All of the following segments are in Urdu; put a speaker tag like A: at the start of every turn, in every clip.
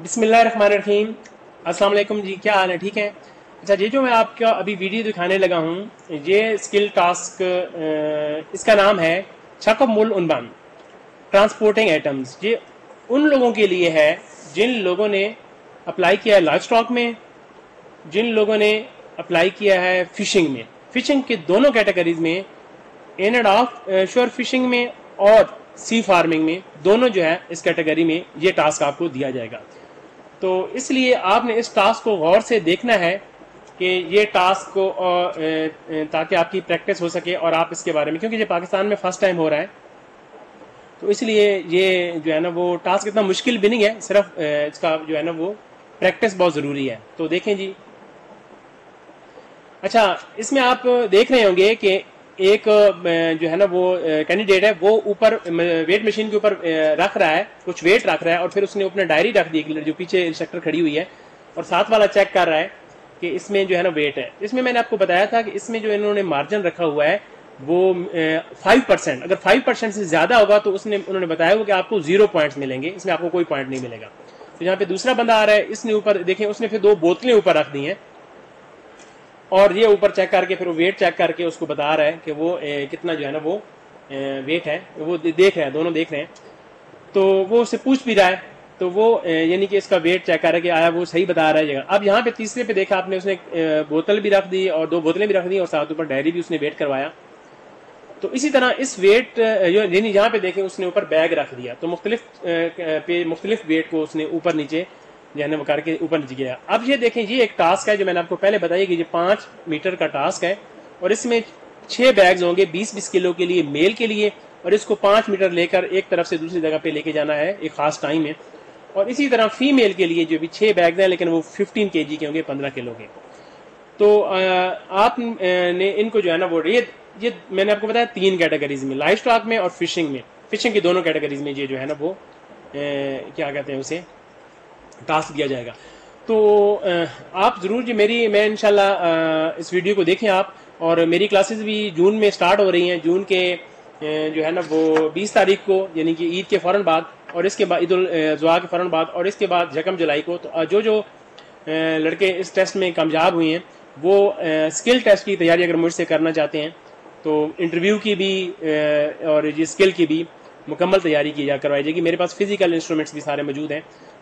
A: بسم اللہ الرحمن الرحیم۔ السلام علیکم جی، کیا حال ہے؟ ٹھیک ہے؟ اچھا، یہ جو میں آپ کا ابھی ویڈیو دکھانے لگا ہوں، یہ اسکل ٹاسک، اس کا نام ہے چھکب مل عنوان ٹرانسپورٹنگ ایٹمز۔ یہ ان لوگوں کے لیے ہے جن لوگوں نے اپلائی کیا ہے لائف سٹاک میں، جن لوگوں نے اپلائی کیا ہے فشنگ میں۔ فشنگ کے دونوں کیٹیگریز میں، ان اینڈ آف شور فشنگ میں اور سی فارمنگ میں، دونوں جو ہے اس کیٹیگری میں یہ ٹاسک آپ کو دیا جائے گا۔ تو اس لیے آپ نے اس ٹاسک کو غور سے دیکھنا ہے کہ یہ ٹاسک کو تاکہ آپ کی پریکٹس ہو سکے اور آپ اس کے بارے میں، کیونکہ یہ پاکستان میں فرسٹ ٹائم ہو رہا ہے، تو اس لیے یہ جو ہے نا وہ ٹاسک اتنا مشکل بھی نہیں ہے، صرف اس کا جو ہے نا وہ پریکٹس بہت ضروری ہے۔ تو دیکھیں جی، اچھا اس میں آپ دیکھ رہے ہوں گے کہ ایک جو ہے نا وہ کینڈیڈیٹ ہے، وہ اوپر ویٹ مشین کے اوپر رکھ رہا ہے، کچھ ویٹ رکھ رہا ہے، اور پھر اس نے اپنا ڈائری رکھ دی جو پیچھے انسٹرکٹر کھڑی ہوئی ہے، اور ساتھ والا چیک کر رہا ہے کہ اس میں جو ہے نا ویٹ ہے۔ اس میں نے آپ کو بتایا تھا کہ اس میں جو انہوں نے مارجن رکھا ہوا ہے وہ 5%، اگر 5% سے زیادہ ہوگا تو انہوں نے بتایا ہوا کہ آپ کو 0 پوائنٹس ملیں گے، اس میں آپ کو کوئی پوائنٹ نہیں ملے گا۔ تو یہاں پہ دوسرا بندہ آ رہا ہے، اس نے اوپر دیکھیں، اس نے پھر 2 بوتلیں اوپر رکھ دی ہیں، اور یہ اوپر چیک کر کے پھر وہ ویٹ چیک کر کے اس کو بتا رہا ہے کہ وہ کتنا جو ہے نا وہ ویٹ ہے، وہ دیکھ رہے ہیں، دونوں دیکھ رہے ہیں۔ تو وہ اس سے پوچھ بھی رہا ہے، تو وہ یعنی کہ اس کا ویٹ چیک کر رہا ہے کہ آیا وہ صحیح بتا رہا ہے جگہ۔ اب یہاں پہ تیسرے پہ دیکھا آپ نے، اس نے بوتل بھی رکھ دی اور 2 بوتلیں بھی رکھ دی، اور ساتھ اوپر ڈائری بھی اس نے ویٹ کروایا۔ تو اسی طرح اس ویٹ یعنی یہاں پہ دیکھیں اس نے اوپر بیگ رکھ دیا، تو مختلف ویٹ کو اس نے اوپر نیچے جو ہے نا وہ کر کے اوپر نیچے گیا۔ اب یہ دیکھیں، یہ ایک ٹاسک ہے جو میں نے آپ کو پہلے بتایا کہ یہ 5 میٹر کا ٹاسک ہے، اور اس میں 6 بیگز ہوں گے 20-20 کلو کے لیے میل کے لیے، اور اس کو 5 میٹر لے کر ایک طرف سے دوسری جگہ پہ لے کے جانا ہے ایک خاص ٹائم میں۔ اور اسی طرح فیمیل کے لیے جو بھی 6 بیگز ہیں، لیکن وہ 15 kg کے ہوں گے، 15 کلو کے۔ تو آپ نے ان کو جو ہے نا وہ یہ میں نے آپ کو بتایا 3 کیٹیگریز میں، لائف سٹاک میں اور فشنگ میں، فشنگ کی دونوں کیٹیگریز میں یہ جو ہے نا وہ کیا کہتے ہیں اسے ٹاسک دیا جائے گا۔ تو آپ ضرور جی میں انشاءاللہ اس ویڈیو کو دیکھیں آپ، اور میری کلاسز بھی جون میں سٹارٹ ہو رہی ہیں، جون کے جو ہے نا وہ 20 تاریخ کو، یعنی کہ عید کے فوراً بعد، اور اس کے بعد عید الاضحیٰ کے فوراً بعد، اور اس کے بعد 1 جولائی کو۔ تو جو لڑکے اس ٹیسٹ میں کامیاب ہوئے ہیں وہ اسکل ٹیسٹ کی تیاری اگر مجھ سے کرنا چاہتے ہیں تو انٹرویو کی بھی اور یہ اسکل کی بھی مکمل تیاری کروائی جائے گی۔ میرے پاس فزیکل انسٹرومنٹس بھی سارے موجود ہیں،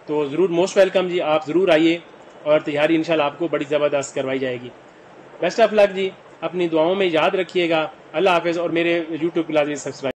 A: تو ضرور موسٹ ویلکم جی، آپ ضرور آئیے، اور تیاری انشاءاللہ آپ کو بڑی زبردست کروائی جائے گی۔ بیسٹ آف لک جی، اپنی دعاؤں میں یاد رکھیے گا۔ اللہ حافظ، اور میرے یوٹیوب کلاسز سبسکرائب